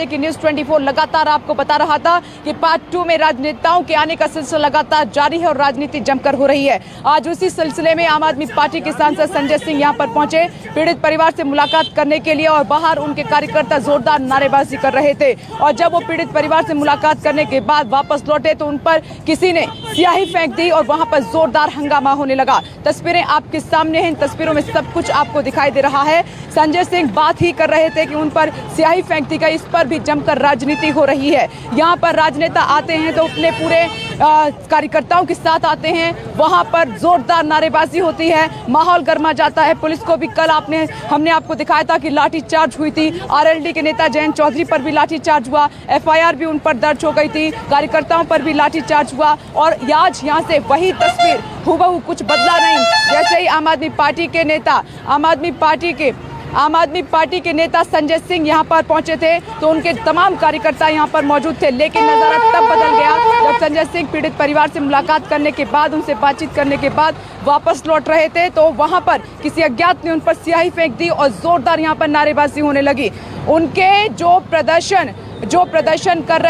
कि न्यूज़ 24 लगातार आपको बता रहा था कि पार्ट 2 में राजनेताओं के आने का सिलसिला लगातार जारी है और राजनीति जमकर हो रही है। आज उसी सिलसिले में आम आदमी पार्टी के सांसद संजय सिंह यहां पर पहुंचे पीड़ित परिवार से मुलाकात करने के लिए और बाहर उनके कार्यकर्ता जोरदार नारेबाजी कर रहे थे। और जब वो पीड़ित परिवार से मुलाकात करने के बाद वापस लौटे तो उन पर किसी ने स्याही फेंक दी और वहां पर जोरदार हंगामा होने लगा। तस्वीरें आपके सामने हैं, इन तस्वीरों में सब कुछ आपको दिखाई दे रहा है। संजय सिंह बात ही कर रहे थे कि उन पर स्याही फेंक दी गई, इस पर भी जमकर राजनीति हो रही है। यहाँ पर राजनेता आते हैं तो अपने पूरे कार्यकर्ताओं के साथ आते हैं, वहां पर जोरदार नारेबाजी होती है, माहौल गर्मा जाता है। पुलिस को भी कल हमने आपको दिखाया था कि लाठीचार्ज हुई थी। आरएलडी के नेता जयंत चौधरी पर भी लाठीचार्ज हुआ, एफआईआर भी उन पर दर्ज हो गई थी, कार्यकर्ताओं पर भी लाठीचार्ज हुआ। और आज यहाँ से वही तस्वीर हूबहू, कुछ बदला नहीं। जैसे ही आम आदमी पार्टी के नेता संजय सिंह यहां पर पहुंचे थे तो उनके तमाम कार्यकर्ता यहां पर मौजूद थे। लेकिन नजारा तब बदल गया जब संजय सिंह पीड़ित परिवार से मुलाकात करने के बाद, उनसे बातचीत करने के बाद वापस लौट रहे थे तो वहां पर किसी अज्ञात ने उन पर स्याही फेंक दी और जोरदार यहां पर नारेबाजी होने लगी। उनके जो प्रदर्शन कर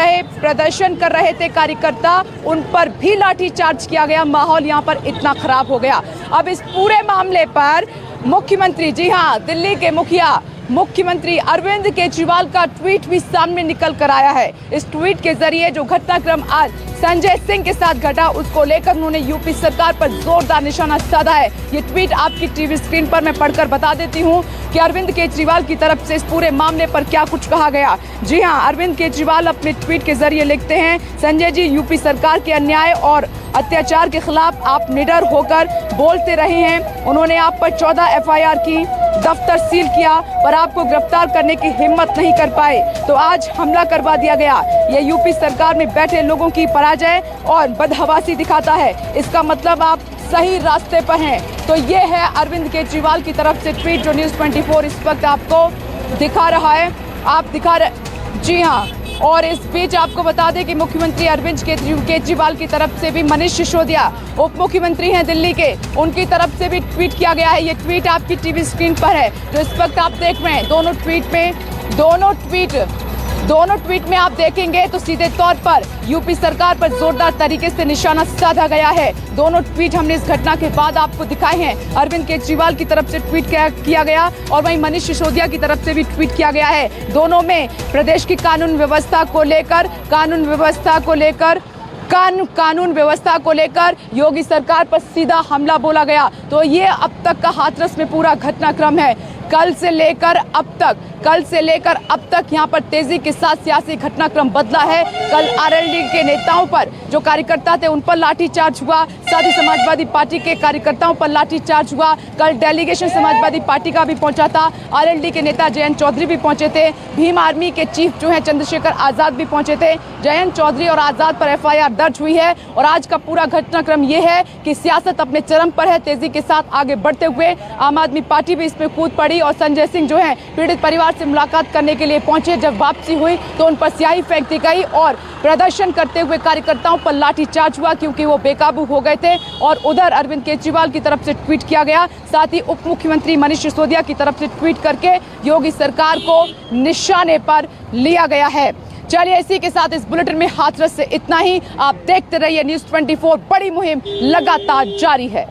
रहे थे कार्यकर्ता, उन पर भी लाठीचार्ज किया गया। माहौल यहां पर इतना खराब हो गया। अब इस पूरे मामले पर मुख्यमंत्री, जी हां, दिल्ली के मुख्यमंत्री अरविंद केजरीवाल का ट्वीट भी सामने निकल कर आया है। इस ट्वीट के जरिए जो घटनाक्रम आज संजय सिंह के साथ घटा उसको लेकर उन्होंने यूपी सरकार पर जोरदार निशाना साधा है। ये ट्वीट आपकी टीवी स्क्रीन पर मैं पढ़कर बता देती हूँ कि अरविंद केजरीवाल की तरफ से इस पूरे मामले पर क्या कुछ कहा गया। जी हां, अरविंद केजरीवाल अपने ट्वीट के जरिए लिखते हैं, संजय जी, यूपी सरकार के अन्याय और अत्याचार के खिलाफ आप निडर होकर बोलते रहे हैं। उन्होंने आप पर 14 एफआईआर की, दफ्तर सील किया पर आपको गिरफ्तार करने की हिम्मत नहीं कर पाए तो आज हमला करवा दिया गया। ये यूपी सरकार में बैठे लोगों की पराजय और बदहवासी दिखाता है। इसका मतलब आप सही रास्ते पर हैं। तो ये है अरविंद केजरीवाल की तरफ से ट्वीट जो न्यूज़ 24 इस वक्त आपको दिखा रहा है। जी हाँ, और इस बीच आपको बता दें कि मुख्यमंत्री अरविंद केजरीवाल की तरफ से भी मनीष सिसोदिया उप मुख्यमंत्री हैं दिल्ली के, उनकी तरफ से भी ट्वीट किया गया है। ये ट्वीट आपकी टीवी स्क्रीन पर है जो इस वक्त आप देख रहे हैं। दोनों ट्वीट में आप देखेंगे तो सीधे तौर पर यूपी सरकार पर जोरदार तरीके से निशाना साधा गया है। दोनों ट्वीट हमने इस घटना के बाद आपको दिखाए हैं। अरविंद केजरीवाल की तरफ से ट्वीट किया गया और वहीं मनीष सिसोदिया की तरफ से भी ट्वीट किया गया है। दोनों में प्रदेश की कानून व्यवस्था को लेकर योगी सरकार पर सीधा हमला बोला गया। तो ये अब तक का हाथरस में पूरा घटनाक्रम है। कल से लेकर अब तक यहाँ पर तेजी के साथ सियासी घटनाक्रम बदला है। कल आरएलडी के नेताओं पर, जो कार्यकर्ता थे, उन पर लाठीचार्ज हुआ, साथ ही समाजवादी पार्टी के कार्यकर्ताओं पर लाठीचार्ज हुआ। कल डेलीगेशन समाजवादी पार्टी का भी पहुंचा था, आरएलडी के नेता जयंत चौधरी भी पहुंचे थे, भीम आर्मी के चीफ जो है चंद्रशेखर आजाद भी पहुंचे थे। जयंत चौधरी और आजाद पर एफआईआर दर्ज हुई है और आज का पूरा घटनाक्रम ये है कि सियासत अपने चरम पर है। तेजी के साथ आगे बढ़ते हुए आम आदमी पार्टी भी इसमें कूद पड़ी और संजय सिंह जो है पीड़ित परिवार से मुलाकात करने के लिए पहुंचे। जब वापसी हुई तो उन पर स्याही फेंक दी गई और प्रदर्शन करते हुए कार्यकर्ताओं पर लाठीचार्ज हुआ क्योंकि वो बेकाबू हो गए थे। और उधर अरविंद केजरीवाल की तरफ से ट्वीट किया गया, साथ ही उप मुख्यमंत्री मनीष सिसोदिया की तरफ से ट्वीट करके योगी सरकार को निशाने पर लिया गया है। चलिए, इसी के साथ इस बुलेटिन में हाथरस से इतना ही। आप देखते रहिए न्यूज़ 24, बड़ी मुहिम लगातार जारी है।